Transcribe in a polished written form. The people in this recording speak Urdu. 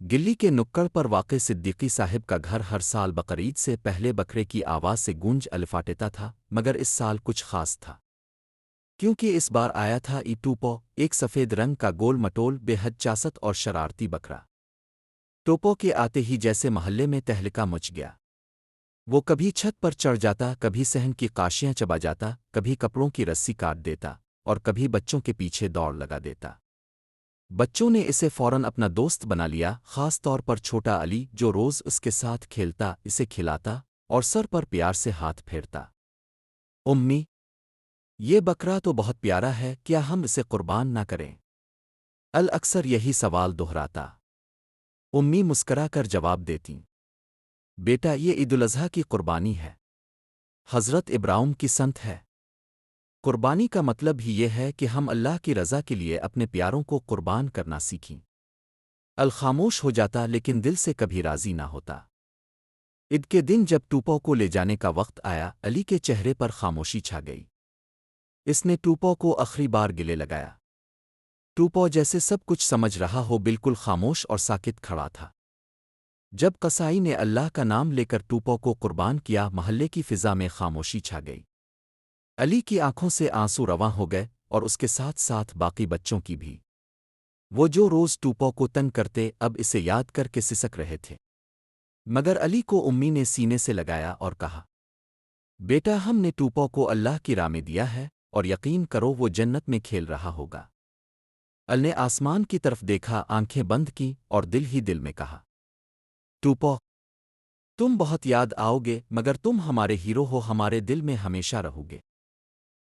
گلی کے نکڑ پر واقع صدیقی صاحب کا گھر ہر سال بقرعید سے پہلے بکرے کی آواز سے گونج الفاٹتا تھا، مگر اس سال کچھ خاص تھا کیونکہ اس بار آیا تھا ٹوپو، ایک سفید رنگ کا گول مٹول بے حد چاست اور شرارتی بکرا۔ ٹوپو کے آتے ہی جیسے محلے میں تہلکہ مچ گیا۔ وہ کبھی چھت پر چڑھ جاتا، کبھی صحن کی قاشیاں چبا جاتا، کبھی کپڑوں کی رسی کاٹ دیتا اور کبھی بچوں کے پیچھے دوڑ لگا دیتا۔ بچوں نے اسے فوراً اپنا دوست بنا لیا، خاص طور پر چھوٹا علی جو روز اس کے ساتھ کھیلتا، اسے کھلاتا اور سر پر پیار سے ہاتھ پھیرتا۔ امی، یہ بکرا تو بہت پیارا ہے، کیا ہم اسے قربان نہ کریں؟ اکثر یہی سوال دہراتا۔ امی مسکرا کر جواب دیتی، بیٹا یہ عید الاضحیٰ کی قربانی ہے، حضرت ابراہیم کی سنت ہے۔ قربانی کا مطلب ہی یہ ہے کہ ہم اللہ کی رضا کے لیے اپنے پیاروں کو قربان کرنا سیکھیں۔ الخاموش ہو جاتا لیکن دل سے کبھی راضی نہ ہوتا۔ عید کے دن جب ٹوپو کو لے جانے کا وقت آیا، علی کے چہرے پر خاموشی چھا گئی۔ اس نے ٹوپو کو آخری بار گلے لگایا۔ ٹوپو جیسے سب کچھ سمجھ رہا ہو بالکل خاموش اور ساکت کھڑا تھا۔ جب قصائی نے اللہ کا نام لے کر ٹوپو کو قربان کیا، محلے کی فضا میں خاموشی چھا گئی۔ علی کی آنکھوں سے آنسو رواں ہو گئے اور اس کے ساتھ ساتھ باقی بچوں کی بھی۔ وہ جو روز ٹوپو کو تنگ کرتے اب اسے یاد کر کے سسک رہے تھے۔ مگر علی کو امی نے سینے سے لگایا اور کہا، بیٹا ہم نے ٹوپو کو اللہ کی راہ میں دیا ہے اور یقین کرو وہ جنت میں کھیل رہا ہوگا۔ علی نے آسمان کی طرف دیکھا، آنکھیں بند کی اور دل ہی دل میں کہا، ٹوپو تم بہت یاد آؤ گے، مگر تم ہمارے ہیرو ہو، ہمارے دل میں ہمیشہ رہو گے۔